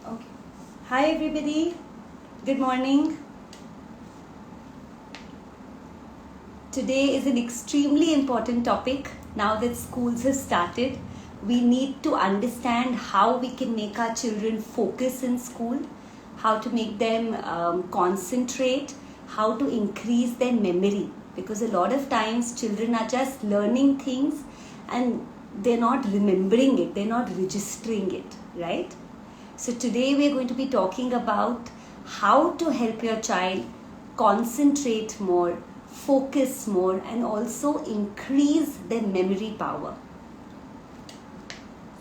Okay. Hi everybody. Good morning. Today is an extremely important topic. Now that schools have started, we need to understand how we can make our children focus in school, how to make them concentrate, how to increase their memory. Because a lot of times children are just learning things and they're not remembering it, they're not registering it, right? So today we're going to be talking about how to help your child concentrate more, focus more, and also increase their memory power.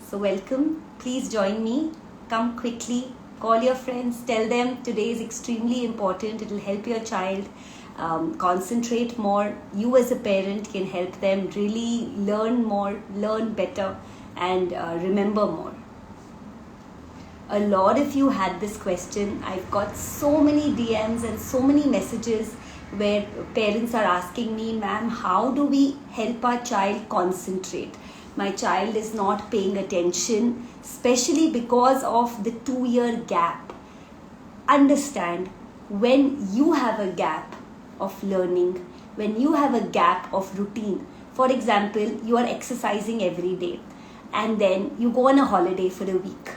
So welcome, please join me, come quickly, call your friends, tell them today is extremely important, it will help your child concentrate more. You as a parent can help them really learn more, learn better, and remember more. A lot of you had this question. I've got so many DMs and so many messages where parents are asking me, ma'am, how do we help our child concentrate? My child is not paying attention, especially because of the 2-year gap. Understand, when you have a gap of learning, when you have a gap of routine, for example, you are exercising every day and then you go on a holiday for a week.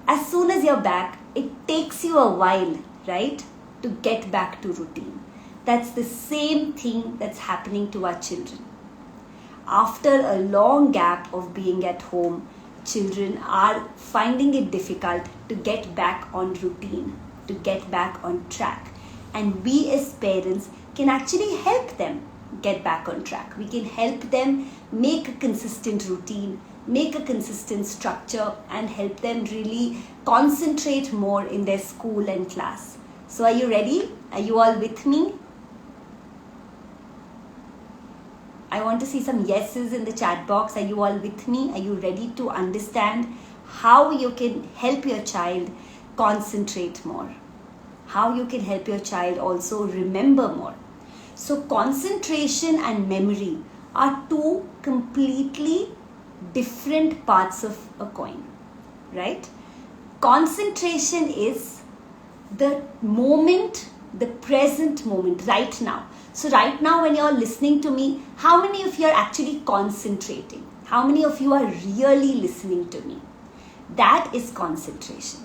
As soon as you're back, it takes you a while, right, to get back to routine. That's the same thing that's happening to our children. After a long gap of being at home, children are finding it difficult to get back on routine, to get back on track. And we as parents can actually help them get back on track. We can help them make a consistent routine, make a consistent structure, and help them really concentrate more in their school and class. So are you ready? Are you all with me? I want to see some yeses in the chat box. Are you all with me? Are you ready to understand how you can help your child concentrate more? How you can help your child also remember more? So concentration and memory are two completely different parts of a coin, right? Concentration is the moment, the present moment, right now. So right now when you're listening to me, how many of you are actually concentrating? How many of you are really listening to me? That is concentration.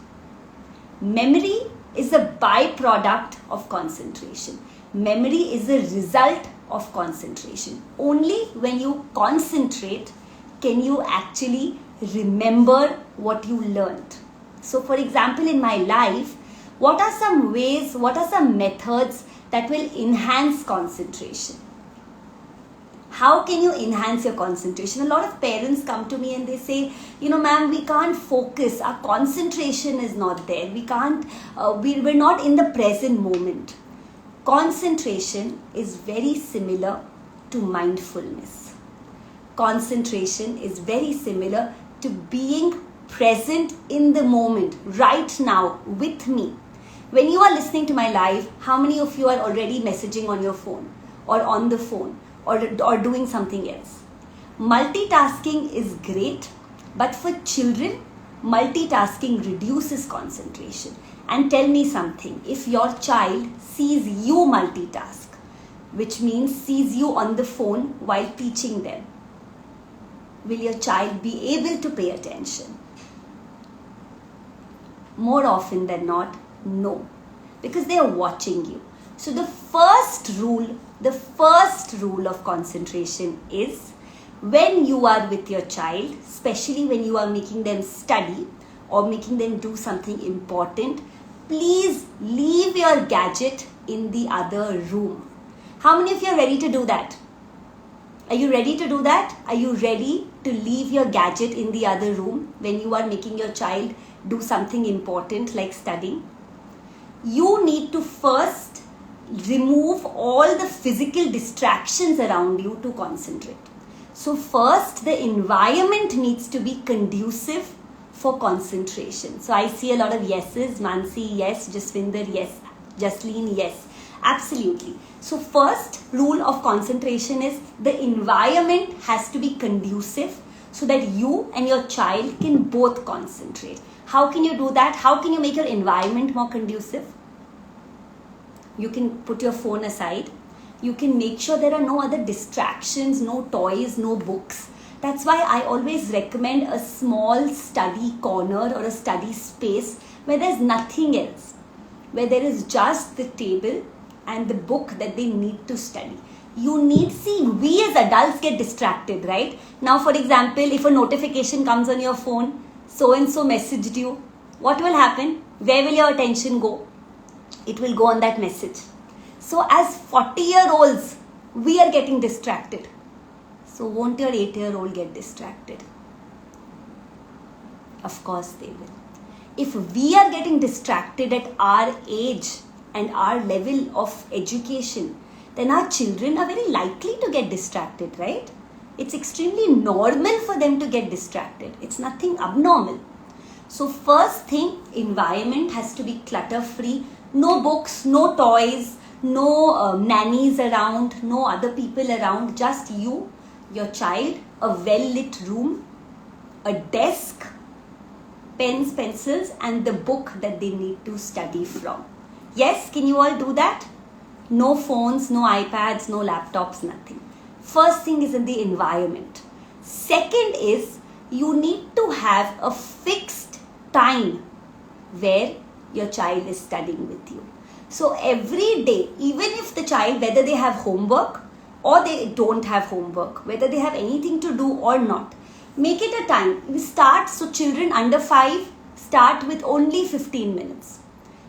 Memory is a byproduct of concentration. Memory is a result of concentration. Only when you concentrate can you actually remember what you learned. So for example, in my life, what are some ways, what are some methods that will enhance concentration? How can you enhance your concentration? A lot of parents come to me and they say, ma'am, we can't focus. Our concentration is not there. We can't, we're not in the present moment. Concentration is very similar to mindfulness. Concentration is very similar to being present in the moment, right now, with me. When you are listening to my live, how many of you are already messaging on your phone or on the phone or doing something else? Multitasking is great, but for children, multitasking reduces concentration. And tell me something, if your child sees you multitask, which means sees you on the phone while teaching them, will your child be able to pay attention? More often than not, no, because they are watching you. So the first rule of concentration is, when you are with your child, especially when you are making them study or making them do something important, please leave your gadget in the other room. How many of you are ready to do that? Are you ready to do that? Are you ready to leave your gadget in the other room when you are making your child do something important like studying? You need to first remove all the physical distractions around you to concentrate. So first, the environment needs to be conducive for concentration. So I see a lot of yeses. Mansi, yes. Jaswinder, yes. Jasleen, yes. Absolutely. So first rule of concentration is the environment has to be conducive so that you and your child can both concentrate. How can you do that? How can you make your environment more conducive? You can put your phone aside. You can make sure there are no other distractions, no toys, no books. That's why I always recommend a small study corner or a study space where there's nothing else, where there is just the table and the book that they need to study. We as adults get distracted, right? Now, for example, if a notification comes on your phone, so-and-so messaged you, what will happen? Where will your attention go? It will go on that message. So as 40-year-olds, we are getting distracted. So won't your 8-year-old get distracted? Of course they will. If we are getting distracted at our age and our level of education, then our children are very likely to get distracted, right? It's extremely normal for them to get distracted. It's nothing abnormal. So first thing, environment has to be clutter-free. No books, no toys, no nannies around, no other people around, just you, your child, a well-lit room, a desk, pens, pencils, and the book that they need to study from. Yes, can you all do that? No phones, no iPads, no laptops, nothing. First thing is in the environment. Second is you need to have a fixed time where your child is studying with you. So every day, even if the child, whether they have homework or they don't have homework, whether they have anything to do or not, make it a time. We start, so children under 5 start with only 15 minutes.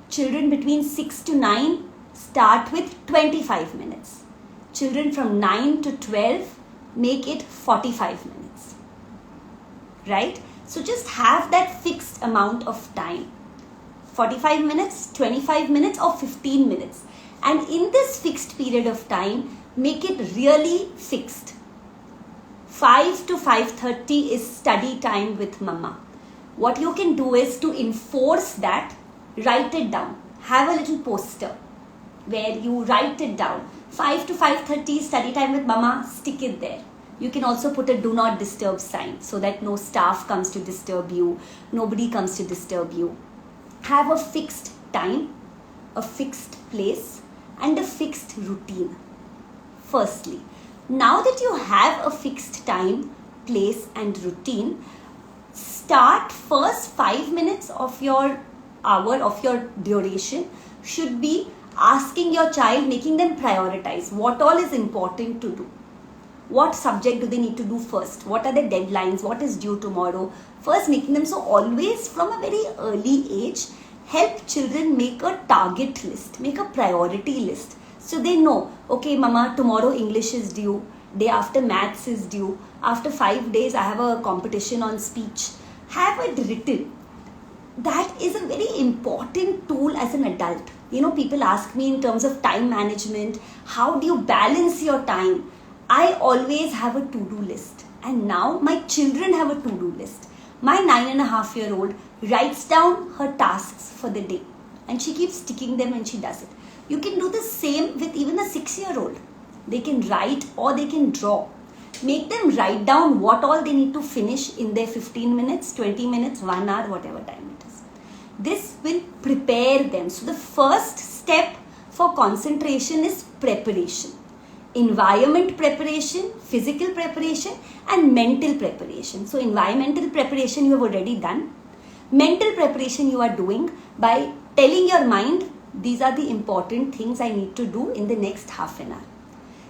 Children between 6 to 9 start with 25 minutes. Children from 9 to 12, make it 45 minutes. Right? So just have that fixed amount of time. 45 minutes, 25 minutes or 15 minutes. And in this fixed period of time, make it really fixed. 5 to 5:30 is study time with mama. What you can do is to enforce that, write it down. Have a little poster where you write it down. 5 to 5:30 study time with mama, stick it there. You can also put a do not disturb sign so that no staff comes to disturb you, nobody comes to disturb you. Have a fixed time, a fixed place, and a fixed routine. Firstly, now that you have a fixed time, place, and routine, start first 5 minutes of your hour, of your duration, should be asking your child, making them prioritize what all is important to do. What subject do they need to do first? What are the deadlines? What is due tomorrow? First making them, so always from a very early age, help children make a target list, make a priority list. So they know, okay mama, tomorrow English is due, day after maths is due, after 5 days I have a competition on speech. Have it written. That is a very important tool as an adult. You know, people ask me in terms of time management, how do you balance your time? I always have a to-do list, and now my children have a to-do list. My 9.5-year-old writes down her tasks for the day and she keeps ticking them and she does it. You can do the same with even a 6-year-old. They can write or they can draw. Make them write down what all they need to finish in their 15 minutes, 20 minutes, 1 hour, whatever time it is. This will prepare them. So the first step for concentration is preparation. Environment preparation, physical preparation, and mental preparation. So environmental preparation you have already done. Mental preparation you are doing by telling your mind, these are the important things I need to do in the next half an hour.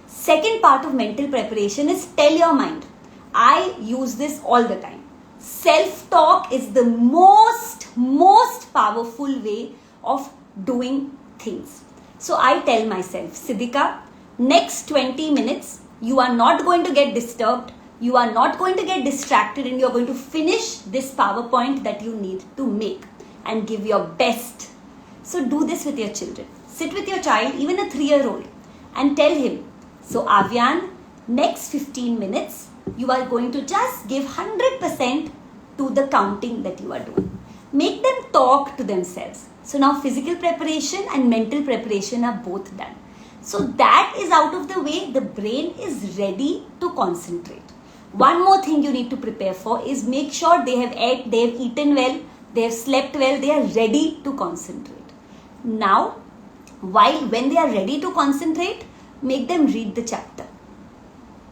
Second part of mental preparation is tell your mind. I use this all the time. Self-talk is the most powerful way of doing things. So I tell myself, Siddhika, next 20 minutes, you are not going to get disturbed, you are not going to get distracted, and you are going to finish this PowerPoint that you need to make and give your best. So do this with your children. Sit with your child, even a 3-year-old, and tell him, so Avyan, next 15 minutes, you are going to just give 100% to the counting that you are doing. Make them talk to themselves. So now physical preparation and mental preparation are both done. So that is out of the way, the brain is ready to concentrate. One more thing you need to prepare for is make sure they have eaten well, they have slept well, they are ready to concentrate. Now, when they are ready to concentrate, make them read the chapter.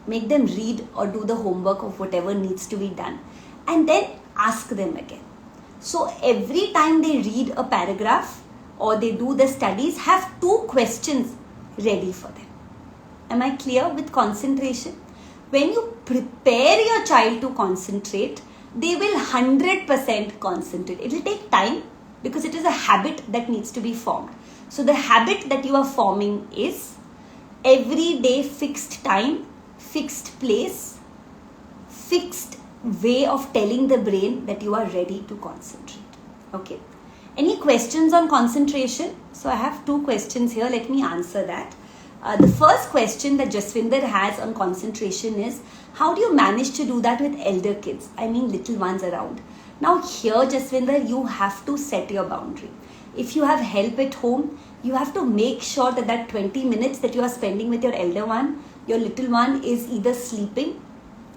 Make them read or do the homework of whatever needs to be done. And then ask them again. So every time they read a paragraph or they do the studies, have 2 questions ready for them. Am I clear with concentration? When you prepare your child to concentrate, they will 100% concentrate. It will take time because it is a habit that needs to be formed. So the habit that you are forming is every day fixed time, fixed place, fixed way of telling the brain that you are ready to concentrate. Okay. Any questions on concentration? So I have 2 questions here. Let me answer that. The first question that Jaswinder has on concentration is, how do you manage to do that with elder kids? I mean little ones around. Now here, Jaswinder, you have to set your boundary. If you have help at home, you have to make sure that 20 minutes that you are spending with your elder one, your little one is either sleeping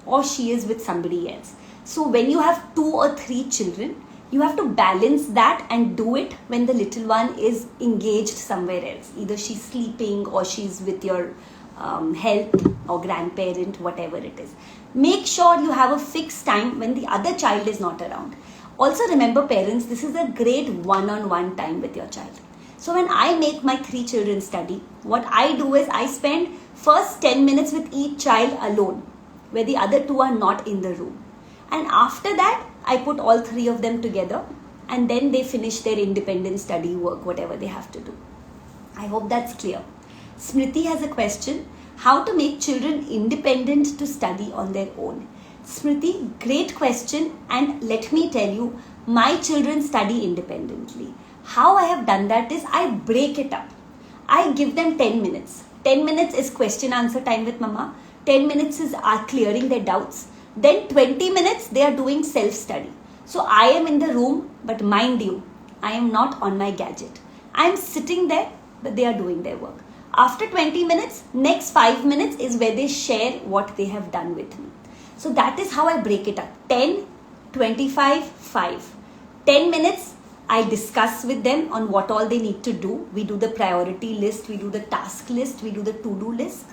or she is with somebody else. So when you have 2 or 3 children, you have to balance that and do it when the little one is engaged somewhere else. Either she's sleeping or she's with your help or grandparent, whatever it is. Make sure you have a fixed time when the other child is not around. Also remember, parents, this is a great one-on-one time with your child. So when I make my 3 children study, what I do is I spend first 10 minutes with each child alone, where the other 2 are not in the room. And after that, I put all 3 of them together and then they finish their independent study work, whatever they have to do. I hope that's clear. Smriti has a question. How to make children independent to study on their own? Smriti, great question, and let me tell you, my children study independently. How I have done that is I break it up. I give them 10 minutes. 10 minutes is question answer time with mama. 10 minutes is clearing their doubts. Then 20 minutes they are doing self-study. So I am in the room, but mind you, I am not on my gadget. I am sitting there, but they are doing their work. After 20 minutes, next 5 minutes is where they share what they have done with me. So that is how I break it up. 10, 25, 5. 10 minutes, I discuss with them on what all they need to do. We do the priority list, we do the task list, we do the to-do list.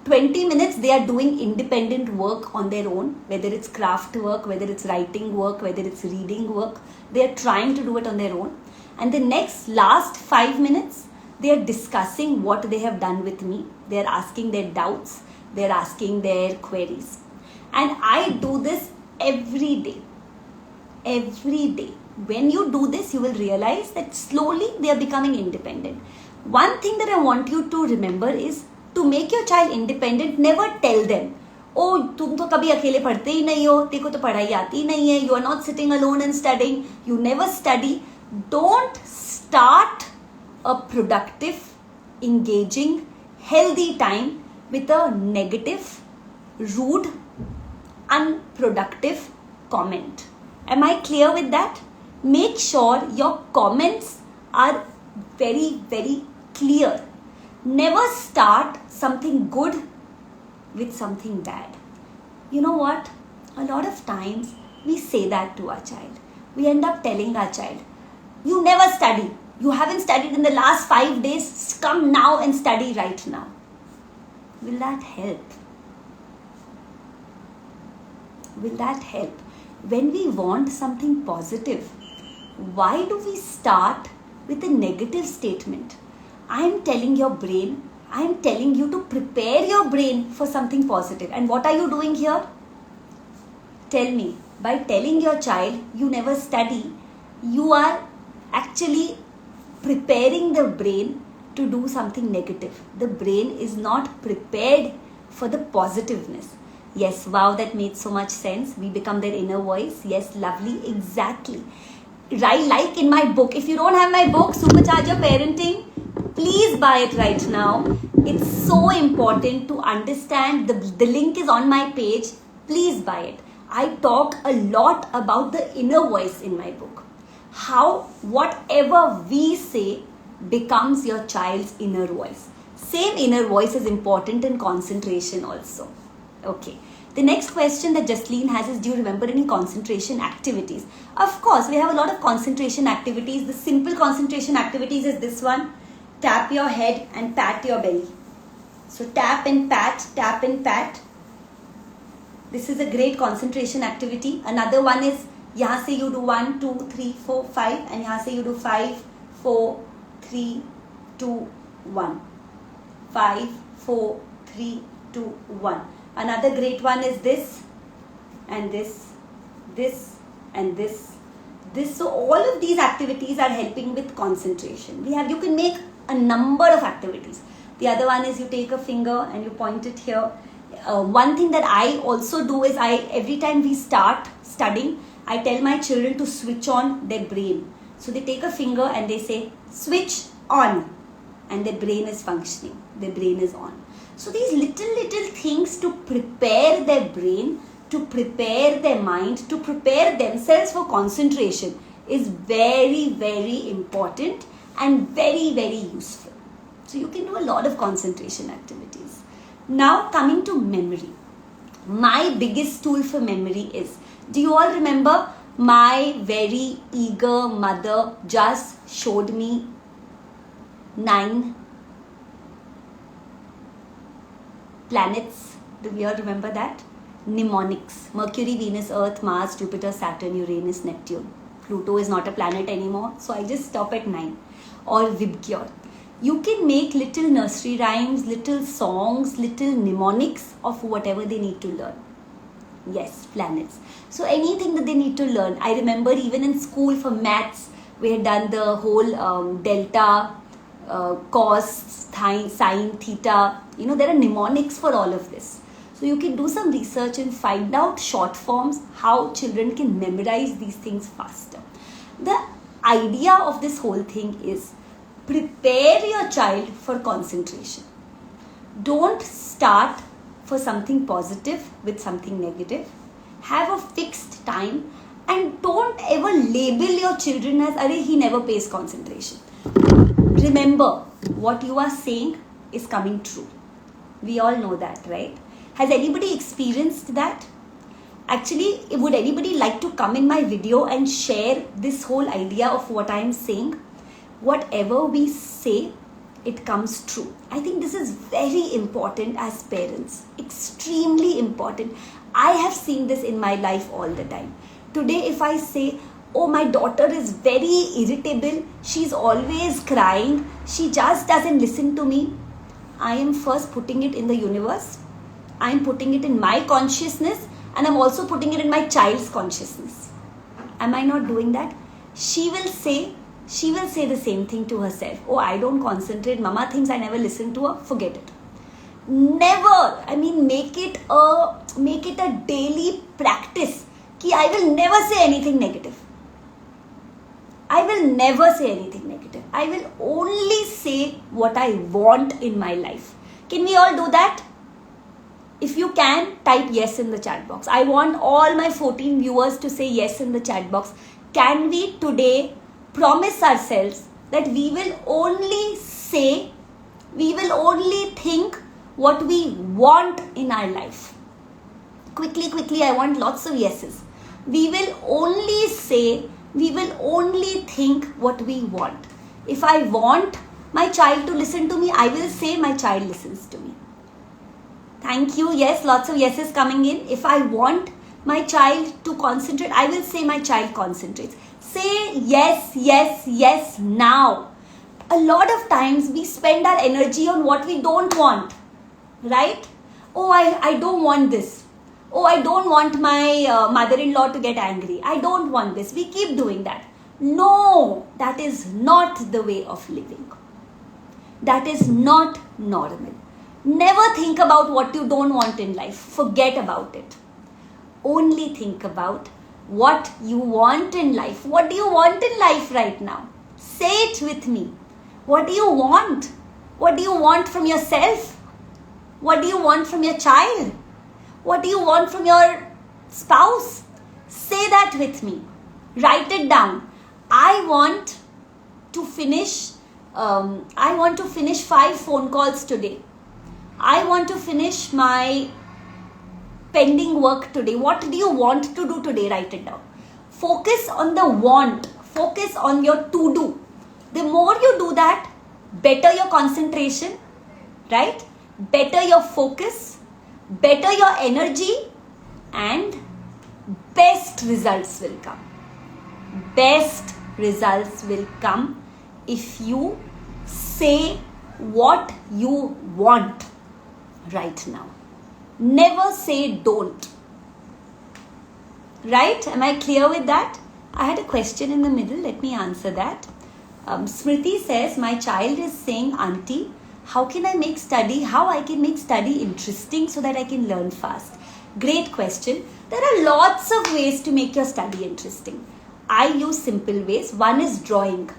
20 minutes, they are doing independent work on their own, whether it's craft work, whether it's writing work, whether it's reading work. They are trying to do it on their own. And the last 5 minutes, they are discussing what they have done with me. They are asking their doubts. They are asking their queries. And I do this every day. Every day. When you do this, you will realize that slowly they are becoming independent. One thing that I want you to remember is, to make your child independent, never tell them, oh, तुम तो कभी अकेले पढ़ते ही नहीं हो, तेरे को तो पढ़ाई आती ही नहीं है, you are not sitting alone and studying, you never study. Don't start a productive, engaging, healthy time with a negative, rude, unproductive comment. Am I clear with that? Make sure your comments are very, very clear. Never start something good with something bad. You know what? A lot of times we say that to our child. We end up telling our child, you never study. You haven't studied in the last 5 days. Come now and study right now. Will that help? Will that help? When we want something positive, why do we start with a negative statement? I am telling your brain, I am telling you to prepare your brain for something positive. And what are you doing here? Tell me. By telling your child you never study, you are actually preparing the brain to do something negative. The brain is not prepared for the positiveness. Yes, wow, that made so much sense. We become their inner voice. Yes, lovely, exactly. Right, like in my book. If you don't have my book, Supercharge Your Parenting, please buy it right now. It's so important to understand. The link is on my page. Please buy it. I talk a lot about the inner voice in my book. How whatever we say becomes your child's inner voice. Same inner voice is important in concentration also. Okay. The next question that Jasleen has is, do you remember any concentration activities? Of course, we have a lot of concentration activities. The simple concentration activities is this one. Tap your head and pat your belly. So tap and pat, tap and pat. This is a great concentration activity. Another one is, यहाँ से you do 1, 2, 3, 4, 5 and यहाँ से you do 5, 4, 3, 2, 1. 5, 4, 3, 2, 1. Another great one is this and this and this. So all of these activities are helping with concentration. You can make a number of activities. The other one is you take a finger and you point it here. One thing that I also do is every time we start studying, I tell my children to switch on their brain. So they take a finger and they say switch on, and their brain is functioning. Their brain is on. So these little things to prepare their brain, to prepare their mind, to prepare themselves for concentration is very, very important and very, very useful. So you can do a lot of concentration activities. Now coming to memory. My biggest tool for memory is, do you all remember my very eager mother just showed me 9 planets? Do you all remember that? Mnemonics. Mercury, Venus, Earth, Mars, Jupiter, Saturn, Uranus, Neptune. Pluto is not a planet anymore, so I just stop at 9. Or Vibgyor. You can make little nursery rhymes, little songs, little mnemonics of whatever they need to learn. Yes, planets. So anything that they need to learn. I remember even in school for maths, we had done the whole delta, cos, sine, theta. There are mnemonics for all of this. So you can do some research and find out short forms, how children can memorize these things faster. The idea of this whole thing is, prepare your child for concentration. Don't start for something positive with something negative. Have a fixed time and don't ever label your children as, "Arey, he never pays concentration." Remember, what you are saying is coming true. We all know that, right? Has anybody experienced that? Actually, would anybody like to come in my video and share this whole idea of what I am saying? Whatever we say, it comes true. I think this is very important as parents. Extremely important. I have seen this in my life all the time. Today, if I say, oh, my daughter is very irritable, she's always crying, she just doesn't listen to me, I am first putting it in the universe. I am putting it in my consciousness, and I'm also putting it in my child's consciousness. Am I not doing that? She will say the same thing to herself. Oh, I don't concentrate. Mama thinks I never listen to her. Forget it. Never. Make it a daily practice. I will never say anything negative. I will never say anything negative. I will only say what I want in my life. Can we all do that? If you can, type yes in the chat box. I want all my 14 viewers to say yes in the chat box. Can we today promise ourselves that we will only think what we want in our life? Quickly, I want lots of yeses. We will only think what we want. If I want my child to listen to me, I will say my child listens to me. Thank you. Yes, lots of yeses coming in. If I want my child to concentrate, I will say my child concentrates. Say yes now. A lot of times we spend our energy on what we don't want, right? Oh, I don't want this. Oh, I don't want my mother-in-law to get angry. I don't want this. We keep doing that. No, that is not the way of living. That is not normal. Never think about what you don't want in life. Forget about it. Only think about what you want in life. What do you want in life right now? Say it with me. What do you want? What do you want from yourself? What do you want from your child? What do you want from your spouse? Say that with me. Write it down. I want to finish 5 phone calls today. I want to finish my pending work today? What do you want to do today? Write it down. Focus on the want. Focus on your to do. The more you do that, better your concentration, right? Better your focus, better your energy, and best results will come. Best results will come if you say what you want right now. Never say don't. Right? Am I clear with that? I had a question in the middle. Let me answer that. Smriti says, my child is saying, Auntie, how can I make study? How I can make study interesting so that I can learn fast? Great question. There are lots of ways to make your study interesting. I use simple ways. One is drawing.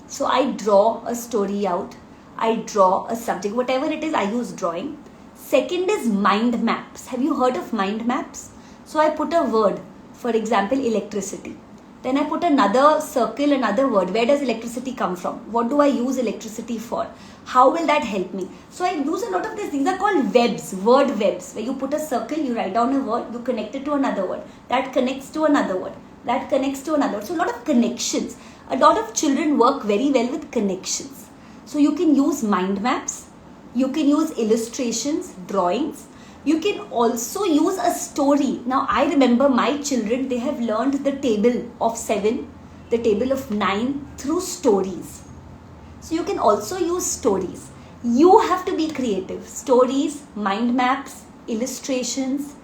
So I draw a story out. I draw a subject. Whatever it is, I use drawing. Second is mind maps. Have you heard of mind maps? So I put a word. For example, electricity. Then I put another circle, another word. Where does electricity come from? What do I use electricity for? How will that help me? So I use a lot of these things are called webs, word webs, where you put a circle, you write down a word, you connect it to another word. That connects to another word. That connects to another word. So a lot of connections. A lot of children work very well with connections. So you can use mind maps. You can use illustrations, drawings. You can also use a story. Now I remember my children, they have learned the table of 7, the table of 9 through stories. So you can also use stories. You have to be creative. Stories, mind maps, illustrations.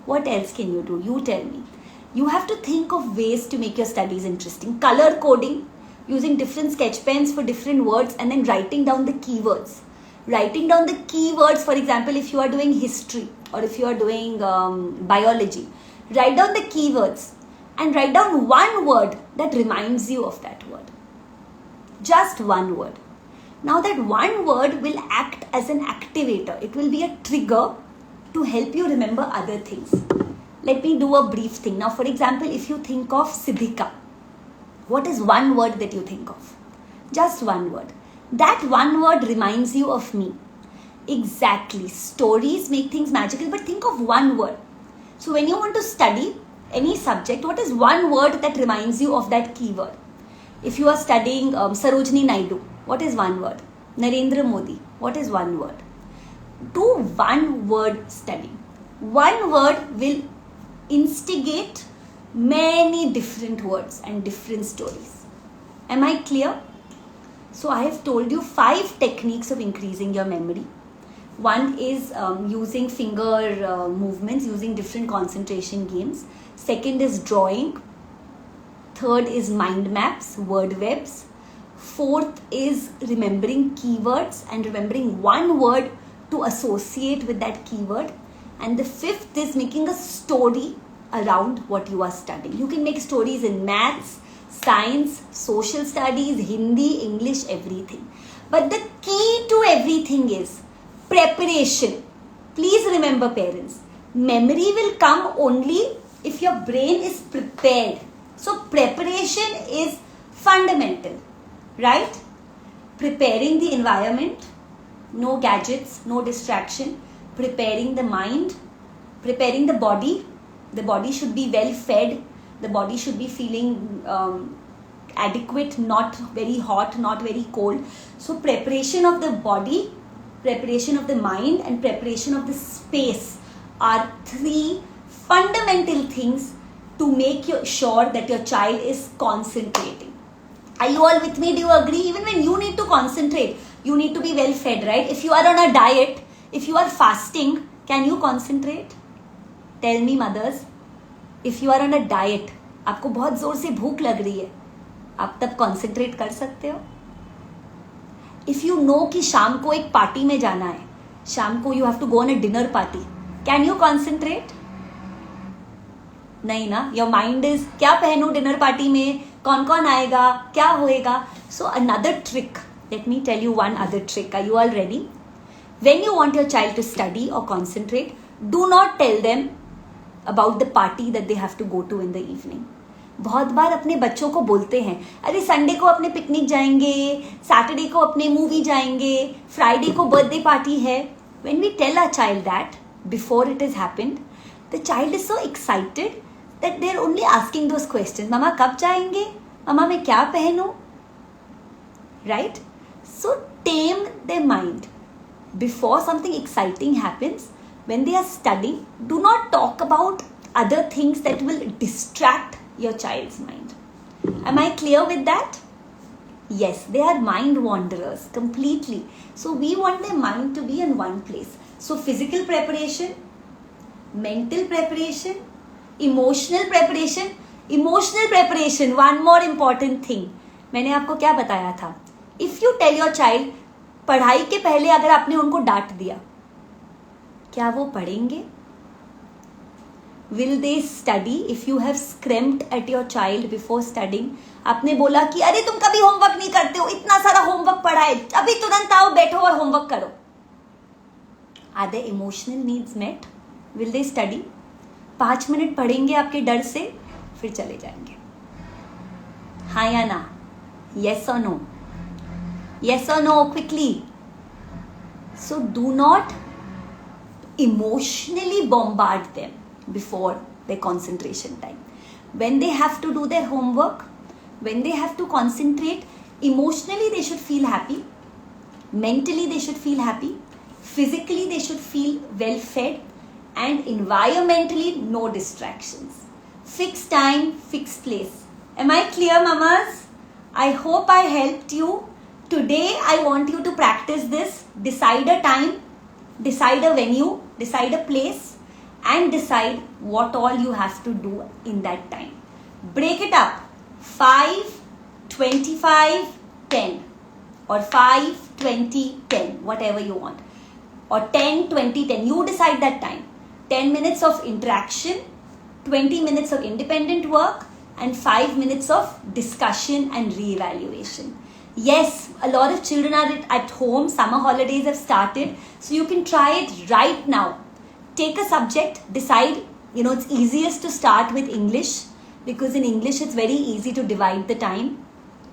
What else can you do? You tell me. You have to think of ways to make your studies interesting. Color coding, using different sketch pens for different words and then writing down the keywords. Writing down the keywords, for example, if you are doing history or if you are doing biology, write down the keywords and write down one word that reminds you of that word. Just one word. Now that one word will act as an activator. It will be a trigger to help you remember other things. Let me do a brief thing. Now, for example, if you think of Siddhika, what is one word that you think of? Just one word. That one word reminds you of me. Exactly. Stories make things magical, but think of one word. So when you want to study any subject, what is one word that reminds you of that keyword? If you are studying Sarojini Naidu, what is one word? Narendra Modi, what is one word? Do one word study. One word will instigate many different words and different stories. Am I clear? So I have told you 5 techniques of increasing your memory. One is using finger movements, using different concentration games. Second is drawing. Third is mind maps, word webs. Fourth is remembering keywords and remembering one word to associate with that keyword. And the fifth is making a story around what you are studying. You can make stories in maths, science, social studies, Hindi, English, everything. But the key to everything is preparation. Please remember, parents, memory will come only if your brain is prepared. So preparation is fundamental, right? Preparing the environment, no gadgets, no distraction. Preparing the mind, preparing the body. The body should be well fed. The body should be feeling adequate, not very hot, not very cold. So preparation of the body, preparation of the mind and preparation of the space are 3 fundamental things to make sure that your child is concentrating. Are you all with me? Do you agree? Even when you need to concentrate, you need to be well fed, right? If you are on a diet, if you are fasting, can you concentrate? Tell me, mothers. If you are on a diet, आपको बहुत जोर से भूख लग रही है, आप तब concentrate कर सकते हो? If you know कि शाम को एक पार्टी में जाना है, शाम को you have to go on a dinner party, can you concentrate? नहीं ना, your mind is क्या पहनूं dinner party में, कौन कौन आएगा, क्या होएगा? So another trick, let me tell you one other trick. Are you all ready? When you want your child to study or concentrate, do not tell them about the party that they have to go to in the evening. बहुत बार अपने बच्चों को बोलते हैं, अरे Sunday को अपने picnic जाएंगे, सैटरडे को अपने मूवी जाएंगे, फ्राइडे को बर्थडे पार्टी है. When we tell our child that, before it has happened, the child is so excited that they're only asking those questions. Mama, kab jayenge? Mama, मैं क्या पहनूं? Right? So tame their mind. Before something exciting happens, when they are studying, do not talk about other things that will distract your child's mind. Am I clear with that? Yes, they are mind wanderers completely. So we want their mind to be in one place. So physical preparation, mental preparation, emotional preparation. Emotional preparation, one more important thing. मैंने आपको क्या बताया था? If you tell your child, पढ़ाई के पहले अगर आपने उनको डांट दिया, क्या वो पढ़ेंगे? Will they study if you have scrimped at your child before studying? आपने बोला कि अरे तुम कभी होमवर्क नहीं करते हो, इतना सारा होमवर्क पढ़ा है, अभी तुरंत आओ बैठो और होमवर्क करो. Are their emotional needs met? Will they study? 5 minute पढ़ेंगे आपके डर से, फिर चले जाएंगे. हाँ या ना? Yes or no? Yes or no? Quickly. So do not emotionally bombard them before their concentration time. When they have to do their homework, when they have to concentrate, emotionally they should feel happy, mentally they should feel happy, physically they should feel well fed, and environmentally no distractions. Fixed time, fixed place. Am I clear, mamas? I hope I helped you. Today I want you to practice this. Decide a time, decide a venue, decide a place, and decide what all you have to do in that time. Break it up. 5, 25, 10, or 5, 20, 10, whatever you want, or 10, 20, 10. You decide that time. 10 minutes of interaction, 20 minutes of independent work, and 5 minutes of discussion and re-evaluation. Yes, a lot of children are at home. Summer holidays have started, so you can try it right now. Take a subject, decide, it's easiest to start with English, because in English it's very easy to divide the time.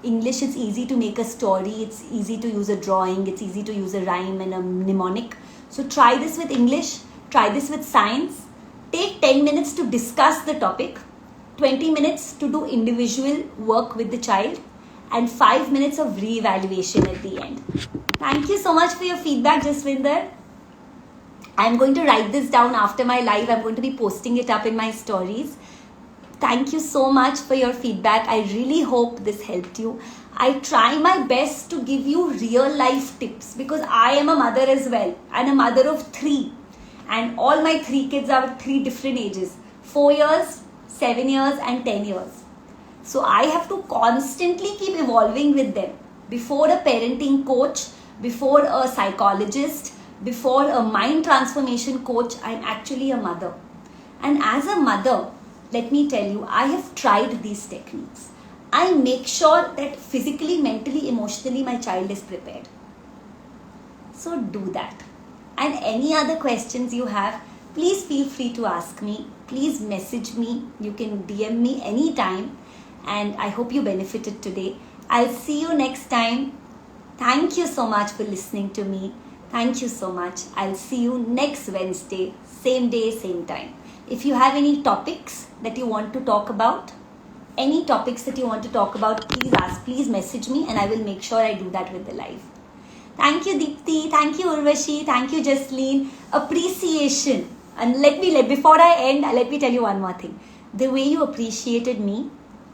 English, it's easy to make a story, it's easy to use a drawing, it's easy to use a rhyme and a mnemonic. So try this with English, try this with science. Take 10 minutes to discuss the topic, 20 minutes to do individual work with the child, and 5 minutes of re-evaluation at the end. Thank you so much for your feedback, Jaswinder. I'm going to write this down after my live. I'm going to be posting it up in my stories. Thank you so much for your feedback. I really hope this helped you. I try my best to give you real life tips because I am a mother as well, and a mother of 3. And all my 3 kids are 3 different ages. 4 years, 7 years and 10 years. So I have to constantly keep evolving with them. Before a parenting coach, before a psychologist, before a mind transformation coach, I'm actually a mother. And as a mother, let me tell you, I have tried these techniques. I make sure that physically, mentally, emotionally, my child is prepared. So do that. And any other questions you have, please feel free to ask me. Please message me. You can DM me anytime. And I hope you benefited today. I'll see you next time. Thank you so much for listening to me. Thank you so much. I'll see you next Wednesday, same day, same time. If you have any topics that you want to talk about, please ask, please message me, and I will make sure I do that with the live. Thank you, Deepti. Thank you, Urvashi. Thank you, Jasleen. Appreciation. And before I end, let me tell you one more thing. The way you appreciated me,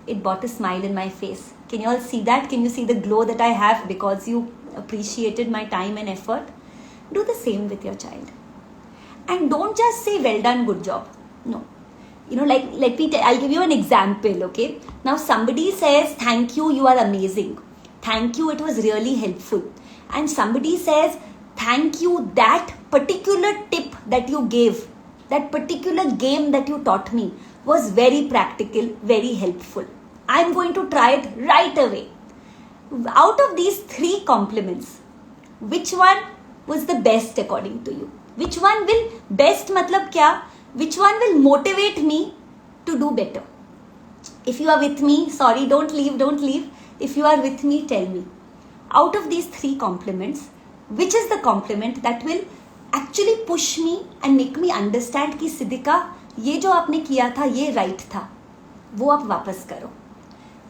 it brought a smile in my face. Can you all see that? Can you see the glow that I have because you appreciated my time and effort? Do the same with your child. And don't just say, well done, good job. No. I'll give you an example, okay? Now somebody says, thank you, you are amazing. Thank you, it was really helpful. And somebody says, thank you, that particular tip that you gave, that particular game that you taught me was very practical, very helpful. I'm going to try it right away. Out of these 3 compliments, which one was the best according to you? Which one will best matlab kya? Which one will motivate me to do better? If you are with me, sorry, don't leave. If you are with me, tell me. Out of these 3 compliments, which is the compliment that will actually push me and make me understand कि सिद्धिका ये जो आपने किया था ये right था, वो आप वापस करो.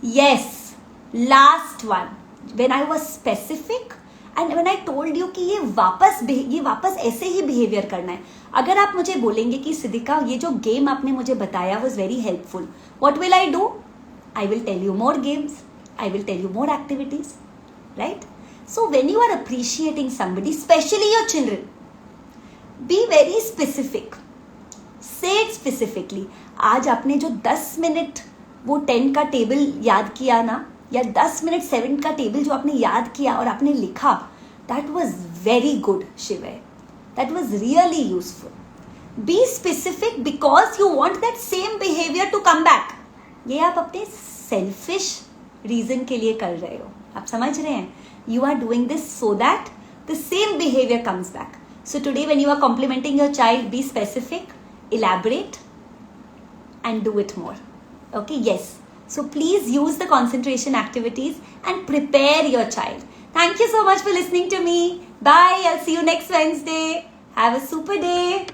Yes, last one. When I was specific and when I told you कि ये वापस ऐसे ही behavior करना है. अगर आप मुझे बोलेंगे कि सिद्धिका ये जो game आपने मुझे बताया was very helpful, what will I do? I will tell you more games. I will tell you more activities, right? So when you are appreciating somebody, especially your children, be very specific. Say it specifically. आज आपने जो 10 minute वो 10 का table याद किया ना, या 10 minute 7 का टेबल जो आपने याद किया और आपने लिखा, that was very good, Shiva. That was really useful. Be specific because you want that same behavior to come back. ये आप अपने selfish reason के लिए कर रहे हो. आप समझ रहे हैं? You are doing this so that the same behavior comes back. So today when you are complimenting your child, be specific, elaborate, and do it more. Okay, yes. So please use the concentration activities and prepare your child. Thank you so much for listening to me. Bye. I'll see you next Wednesday. Have a super day.